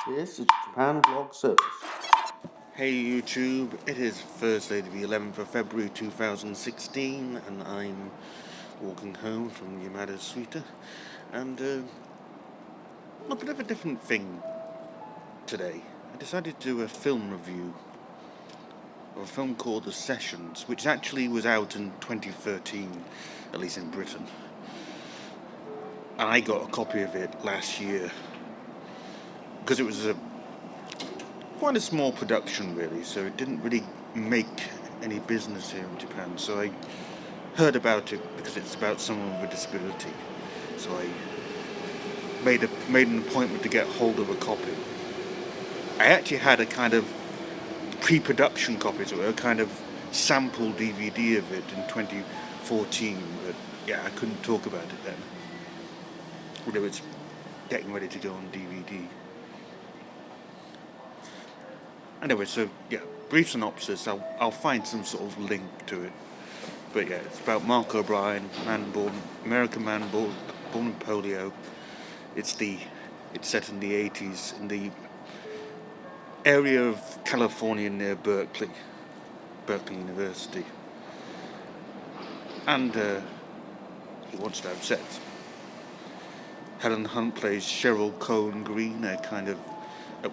This is Japan Vlog Service. Hey YouTube, it is Thursday the 11th of February 2016 and I'm walking home from Yamada Suita and a bit of a different thing today. I decided to do a film review of a film called The Sessions, which actually was out in 2013, at least in Britain. And I got a copy of it last year because it was quite a small production really, so it didn't really make any business here in Japan. So I heard about it because it's about someone with a disability. So I made an appointment to get hold of a copy. I actually had a kind of pre-production copy, so a kind of sample DVD of it in 2014, but yeah, I couldn't talk about it then. Although it's getting ready to go on DVD. Anyway, so yeah, brief synopsis. I'll find some sort of link to it. But yeah, it's about Mark O'Brien, American man born with polio. It's set in the 80s in the area of California near Berkeley University. And he wants to have sex. Helen Hunt plays Cheryl Cohen Green, a kind of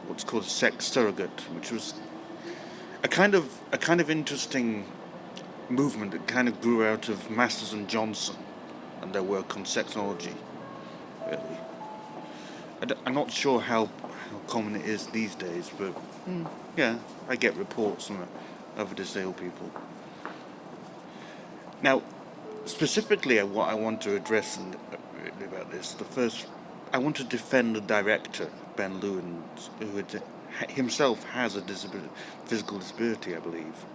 what's called a sex surrogate, which was a kind of interesting movement that kind of grew out of Masters and Johnson and their work on sexology, really. I'm not sure how common it is these days, but yeah, I get reports from other disabled people. Now, specifically what I want to address about this, I want to defend the director, Ben Lewin, who himself has a physical disability, I believe.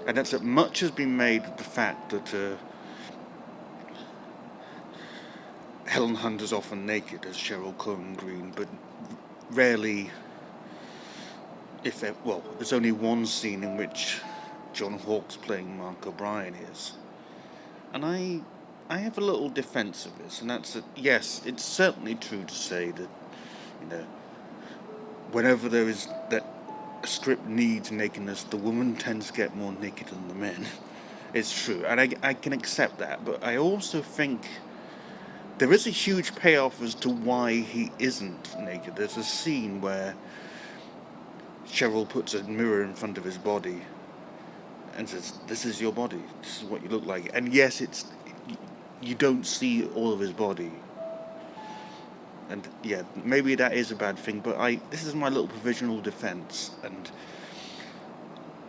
And that's that much has been made of the fact that Helen Hunt is often naked as Cheryl Cohen Green, but rarely, there's only one scene in which John Hawkes playing Mark O'Brien is. And I have a little defense of this, and that's that, yes, it's certainly true to say that, whenever there is that a script needs nakedness, the woman tends to get more naked than the men. It's true, and I can accept that, but I also think there is a huge payoff as to why he isn't naked. There's a scene where Cheryl puts a mirror in front of his body and says, "This is your body. This is what you look like." And yes, you don't see all of his body. And yeah, maybe that is a bad thing, but this is my little provisional defense, and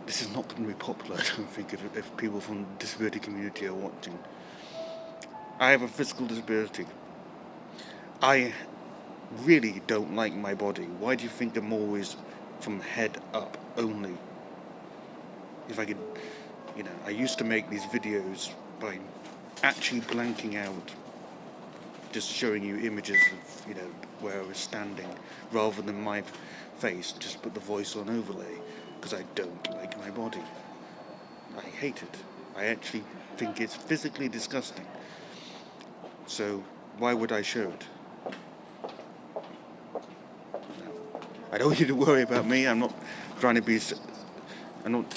this is not going to be popular, I don't think, if people from the disability community are watching. I have a physical disability. I really don't like my body. Why do you think I'm always from head up only? If I could, I used to make these videos by actually blanking out, just showing you images of, where I was standing, rather than my face, just put the voice on overlay, because I don't like my body. I hate it. I actually think it's physically disgusting. So why would I show it? No. I don't want you to worry about me. I'm not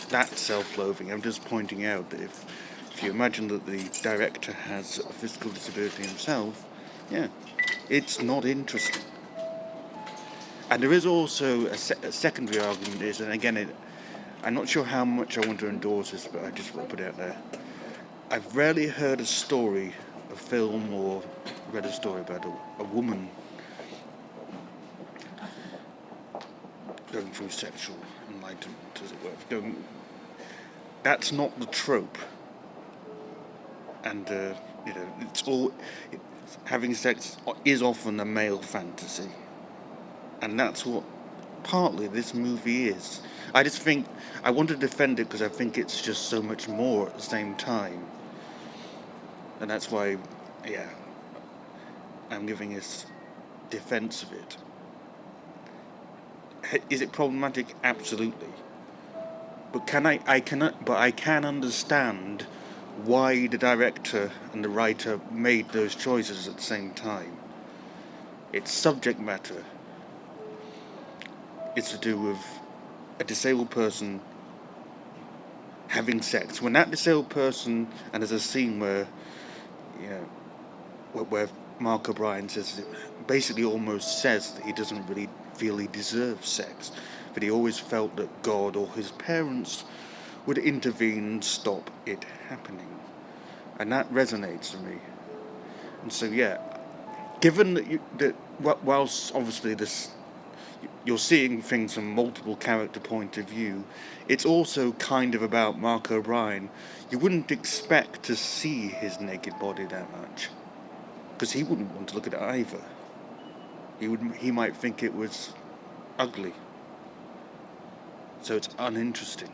that self-loathing. I'm just pointing out that if you imagine that the director has a physical disability himself, yeah, it's not interesting. And there is also a secondary argument is, and again, I'm not sure how much I want to endorse this, but I just want to put it out there. I've rarely heard a story, a film, or read a story about a woman going through sexual enlightenment, as it were. That's not the trope. And, having sex is often a male fantasy. And that's what partly this movie is. I just think I want to defend it because I think it's just so much more at the same time. And that's why, yeah, I'm giving this defense of it. Is it problematic? Absolutely. But I can understand why the director and the writer made those choices at the same time. It's subject matter. is to do with a disabled person having sex. When that disabled person, and there's a scene where, you know, where Mark O'Brien says, basically almost says that he doesn't really feel he deserves sex, but he always felt that God or his parents would intervene and stop it happening. And that resonates with me. And so, yeah, given that whilst obviously you're seeing things from multiple character point of view, it's also kind of about Mark O'Brien. You wouldn't expect to see his naked body that much, because he wouldn't want to look at it either. He might think it was ugly. So it's uninteresting.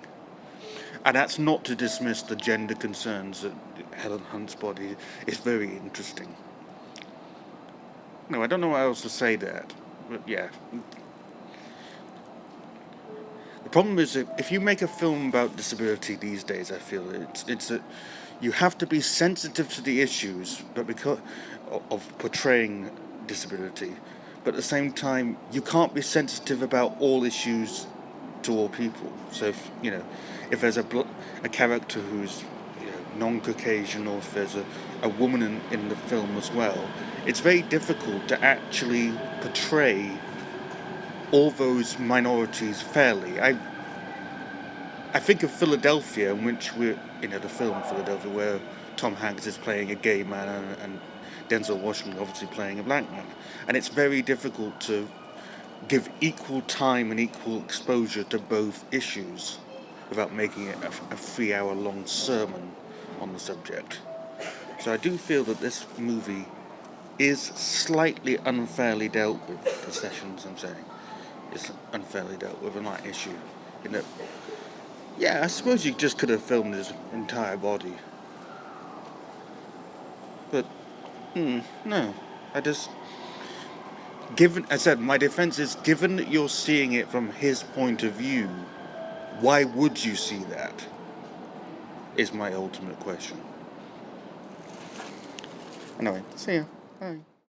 And that's not to dismiss the gender concerns that Helen Hunt's body is very interesting. No, I don't know what else to say there, but yeah. The problem is that if you make a film about disability these days, I feel it's that you have to be sensitive to the issues, but because of portraying disability, but at the same time you can't be sensitive about all issues to all people. So if there's a character who's non-Caucasian, or if there's a woman in the film as well, it's very difficult to actually portray all those minorities fairly. I think of Philadelphia, in which the film Philadelphia, where Tom Hanks is playing a gay man and Denzel Washington obviously playing a black man, and it's very difficult to give equal time and equal exposure to both issues without making it a 3-hour long sermon on the subject. So I do feel that this movie is slightly unfairly dealt with. The sessions I'm saying is unfairly dealt with on that issue. Yeah, I suppose you just could have filmed his entire body, but no. I said, my defense is, given that you're seeing it from his point of view, why would you see that? Is my ultimate question. Anyway, see ya. Bye.